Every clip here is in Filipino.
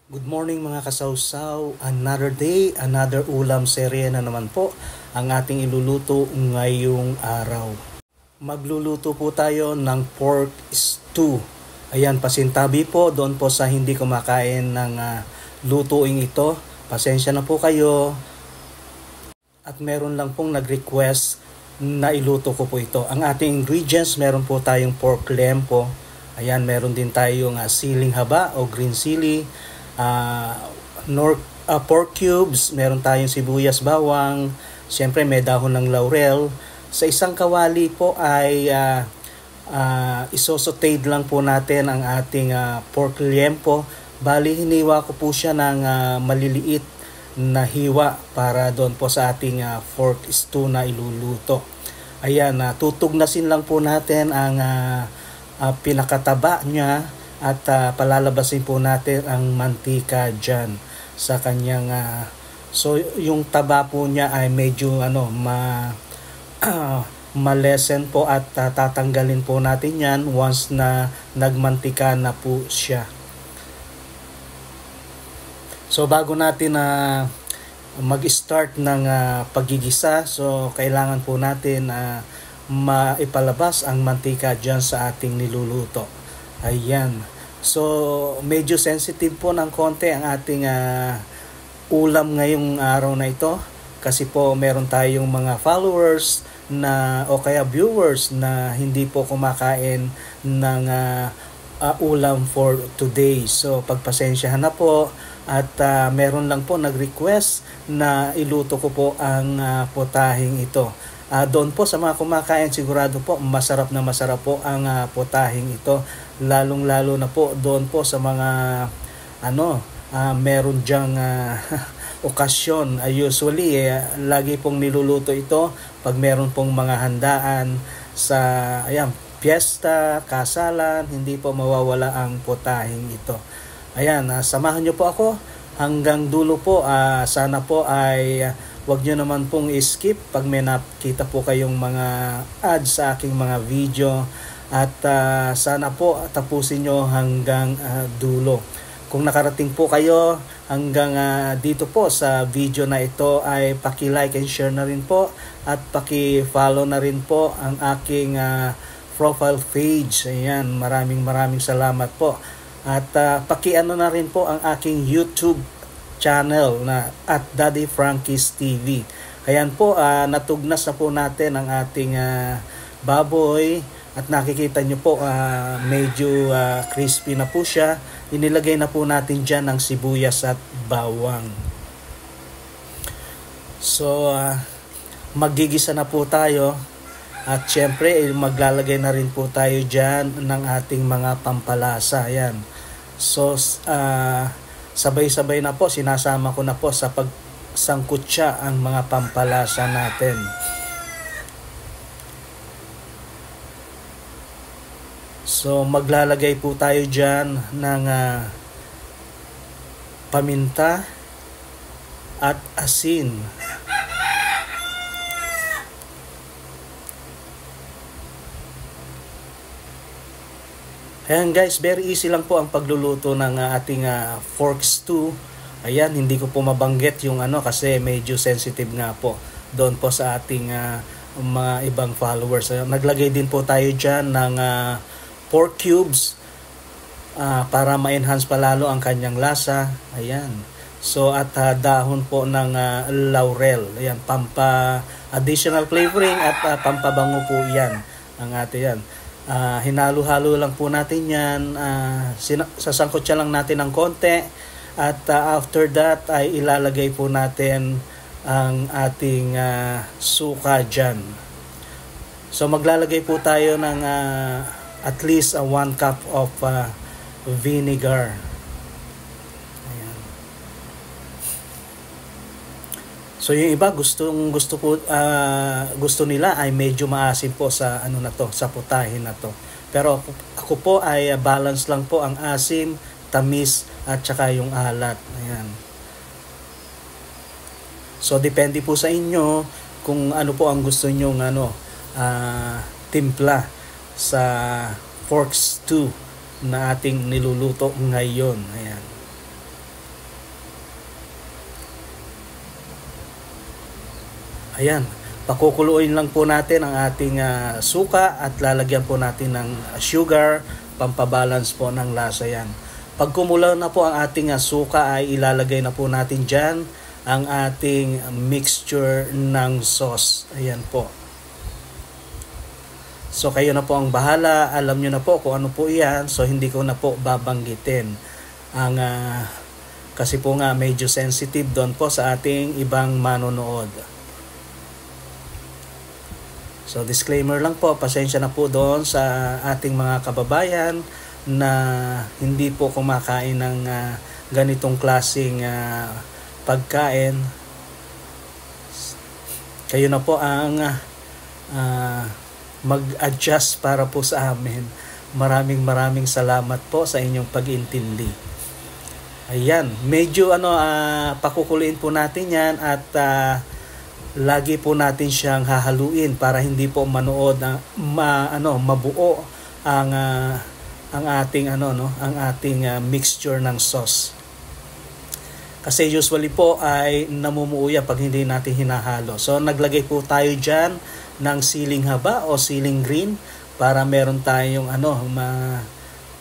Good morning mga kasawsaw. Another day, another ulam serye na naman po ang ating iluluto ngayong araw. Magluluto po tayo ng pork stew. Ayan, pasintabi po doon po sa hindi kumakain ng lutuing ito. Pasensya na po kayo. At meron lang pong nag-request na iluto ko po ito. Ang ating ingredients, meron po tayong pork lempo. Ayan, meron din tayong siling haba o green sili. Pork cubes, meron tayong sibuyas bawang, siyempre may dahon ng laurel. Sa isang kawali po ay isosauteed lang po natin ang ating pork liempo. Bali, hiniwa ko po siya ng maliliit na hiwa para doon po sa ating pork stew na iluluto. Ayan, tutugnasin lang po natin ang pinakataba niya. At palalabasin po natin ang mantika dyan sa kanyang so yung taba po niya ay medyo malesen po at tatanggalin po natin yan once na nagmantika na po siya. So bago natin mag-start ng paggigisa, so kailangan po natin maipalabas ang mantika dyan sa ating niluluto. Ayan. So, medyo sensitive po ng konti ang ating ulam ngayong araw na ito. Kasi po meron tayong mga followers o kaya viewers na hindi po kumakain ng ulam for today. So, pagpasensyahan na po. At meron lang po nag-request na iluto ko po ang putahing ito. Doon po sa mga kumakain, sigurado po masarap po ang putahing ito. Lalong-lalo na po doon po sa mga meron diyang okasyon. Usually, lagi pong niluluto ito pag meron pong mga handaan sa piyesta, kasalan, hindi po mawawala ang putahing ito. Ayan, samahan niyo po ako hanggang dulo po. Sana po ay wag nyo naman pong skip pag may nakita po kayong mga ads sa aking mga video. At sana po tapusin nyo hanggang dulo. Kung nakarating po kayo hanggang dito po sa video na ito, ay paki-like and share na rin po. At paki-follow na rin po ang aking profile page. Ayan, maraming salamat po. At paki-ano na rin po ang aking YouTube channel na at Daddy Frankie's TV. Ayan po, natugnas na po natin ang ating baboy at nakikita nyo po medyo crispy na po siya. Inilagay na po natin dyan ng sibuyas at bawang. So, magigisa na po tayo at syempre maglalagay na rin po tayo dyan ng ating mga pampalasa. Ayan. So, sabay-sabay na po, sinasama ko na po sa pagsangkutsa ang mga pampalasa natin. So, maglalagay po tayo dyan ng paminta at asin. Ayan guys, very easy lang po ang pagluluto ng ating pork stew. Ayan, hindi ko po mabanggit yung kasi medyo sensitive nga po doon po sa ating mga ibang followers. Naglagay din po tayo dyan ng pork cubes para ma-enhance pa lalo ang kanyang lasa. Ayan. So at dahon po ng laurel. Ayan, additional flavoring at pampabango po yan ang ating yan. Hinalo-halo lang po natin yan. Sasangkot siya lang natin ng konti. At after that ay ilalagay po natin ang ating suka dyan. So maglalagay po tayo ng at least 1 cup of vinegar. Ayan. So yung iba gusto nila ay medyo maasim po sa sa putahe na to. Pero ako po ay balance lang po ang asim, tamis at saka yung alat. Ayan. So depende po sa inyo kung ano po ang gusto niyo timpla sa pork stew na ating niluluto ngayon. Ayan. Ayan, pakukuluin lang po natin ang ating suka at lalagyan po natin ng sugar, pampabalance po ng lasa yan. Pag kumulo na po ang ating suka ay ilalagay na po natin dyan ang ating mixture ng sauce. Ayan po. So kayo na po ang bahala, alam nyo na po kung ano po iyan, so hindi ko na po babanggitin. Kasi po nga medyo sensitive doon po sa ating ibang manonood. So disclaimer lang po, pasensya na po doon sa ating mga kababayan na hindi po kumakain ng ganitong klaseng pagkain. Kayo na po ang mag-adjust para po sa amin. Maraming salamat po sa inyong pag-intindi. Ayan, medyo pakukuluin po natin yan at lagi po natin siyang hahaluin para hindi po manood mabuo ang ating ang ating mixture ng sauce. Kasi usually po ay namumuo yan pag hindi natin hinahalo. So naglagay po tayo diyan ng siling haba o siling green para meron tayong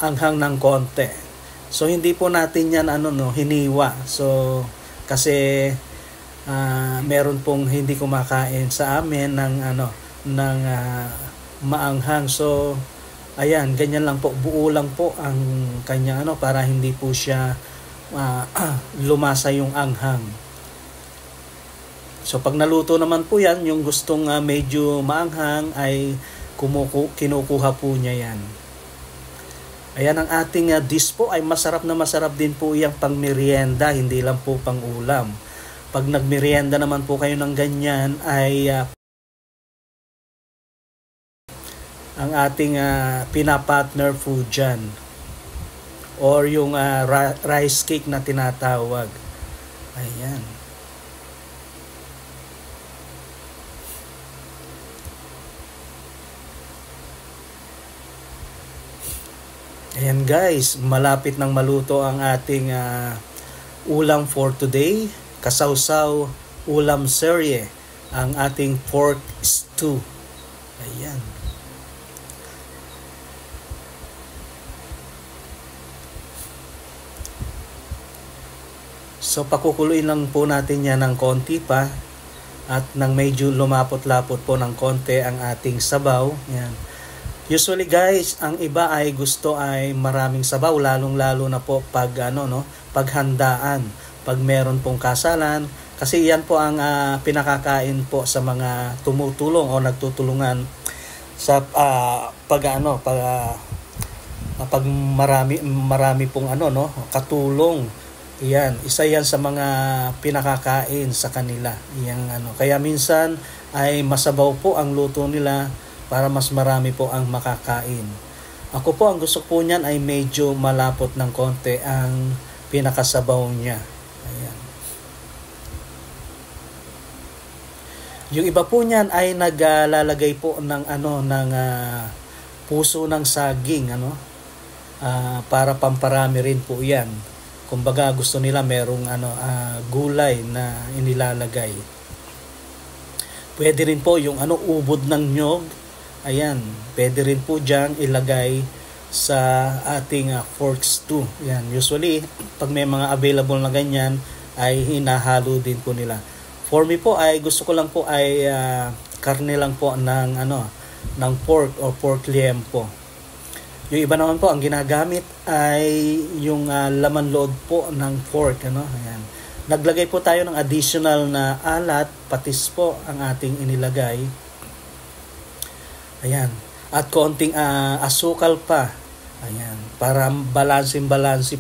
anghang ng konti. So hindi po natin yan hiniwa. So kasi meron pong hindi kumakain sa amin ng maanghang. So ayan, ganyan lang po, buo lang po ang kanya para hindi po siya lumasa yung anghang. So pag naluto naman po yan, yung gustong medyo maanghang ay kinukuha po niya yan. Ayan, ang ating dish po ay masarap din po yung pang merienda, hindi lang po pang ulam. Pag nagmerienda naman po kayo ng ganyan ay ang ating pinapartner food dyan or yung rice cake na tinatawag. Ayan. Ayan guys, malapit nang maluto ang ating ulam for today. Kasawsaw ulam serye, ang ating pork stew. Ayan. So pakukuluin lang po natin yan ng konti pa at nang medyo lumapot-lapot po ng konti ang ating sabaw. Yan. Usually guys, ang iba ay gusto ay maraming sabaw, lalong-lalo na po pag paghandaan, pag meron pong kasalan, kasi yan po ang pinakakain po sa mga tumutulong o nagtutulungan sa pag marami pong katulong. Yan, isa yan sa mga pinakakain sa kanila. Kaya minsan ay masabaw po ang luto nila para mas marami po ang makakain. Ako po, ang gusto po niyan ay medyo malapot ng konti ang pinakasabaw niya. Ayan. Yung iba po niyan ay naglalagay po ng puso ng saging para pamparami rin po 'yan. Kumbaga gusto nila merong gulay na inilalagay. Pwede rin po yung ubod ng nyog. Ayan, pwede rin po diyang ilagay sa ating pork stew. Yan, usually pag may mga available na ganyan ay hinahalo din po nila. For me po ay gusto ko lang po ay karne lang po ng pork o pork liempo. Yung iba naman po ang ginagamit ay yung laman loob po ng pork. Ayan. Naglagay po tayo ng additional na alat, patis po ang ating inilagay. Ayan. At konting asukal pa. Ayan. Para balanse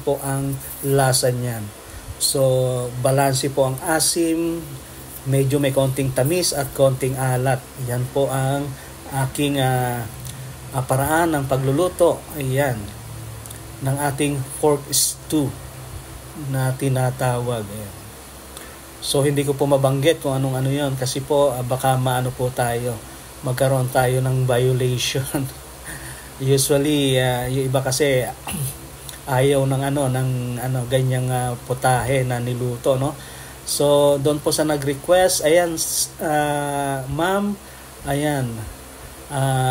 po ang lasa niyan. So, balanse po ang asim, medyo may konting tamis at konting alat. Yan po ang aking paraan ng pagluluto. Ayan. Ng ating pork stew na tinatawag. Ayan. So, hindi ko po mabanggit kung anong yun kasi po baka po tayo. Magkaroon tayo ng violation. Usually yung iba kasi ayaw ng ganyang putahe na niluto, So, doon po sa nag-request, ayan, ma'am, ayan,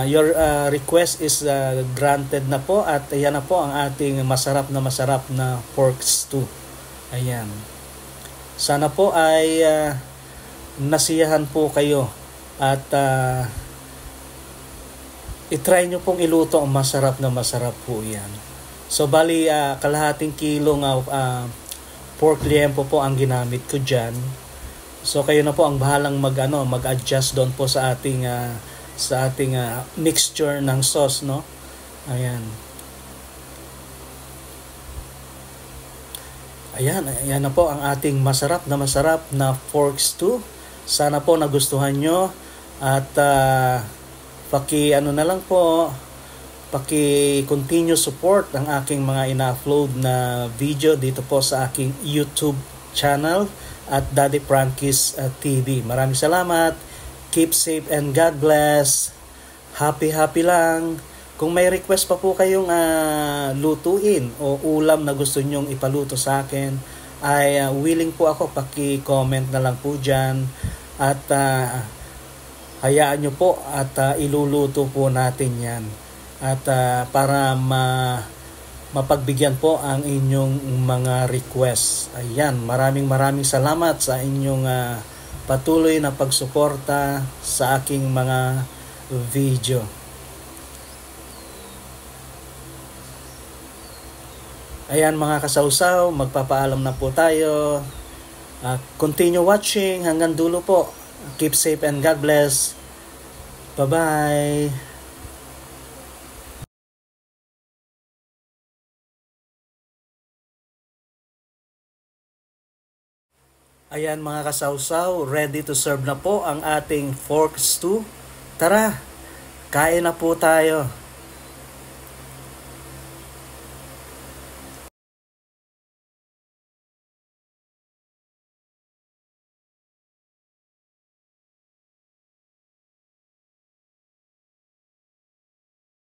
your request is granted na po at ayan na po ang ating masarap na pork stew. Ayan. Sana po ay nasiyahan po kayo at itry nyo pong iluto ang masarap po yan. So bali kalahating kilo ng pork liempo po ang ginamit ko dyan. So kayo na po ang bahalang mag-adjust doon po sa ating mixture ng sauce, no? Ayan. Ayan na po ang ating masarap na pork stew. Sana po nagustuhan nyo at paki-continue support ang aking mga ina-upload na video dito po sa aking YouTube channel at Daddy Frankie's TV. Maraming salamat. Keep safe and God bless. Happy lang. Kung may request pa po kayong lutuin o ulam na gusto nyong ipaluto sa akin, ay willing po ako, paki-comment na lang po dyan. At hayaan nyo po at iluluto po natin yan. At para mapagbigyan po ang inyong mga request. Ayan, maraming salamat sa inyong patuloy na pagsuporta sa aking mga video. Ayan mga kasawsaw, magpapaalam na po tayo. Continue watching hanggang dulo po. Keep safe and God bless. Bye-bye. Ayan mga kasawsaw, ready to serve na po ang ating pork stew. Tara, kain na po tayo.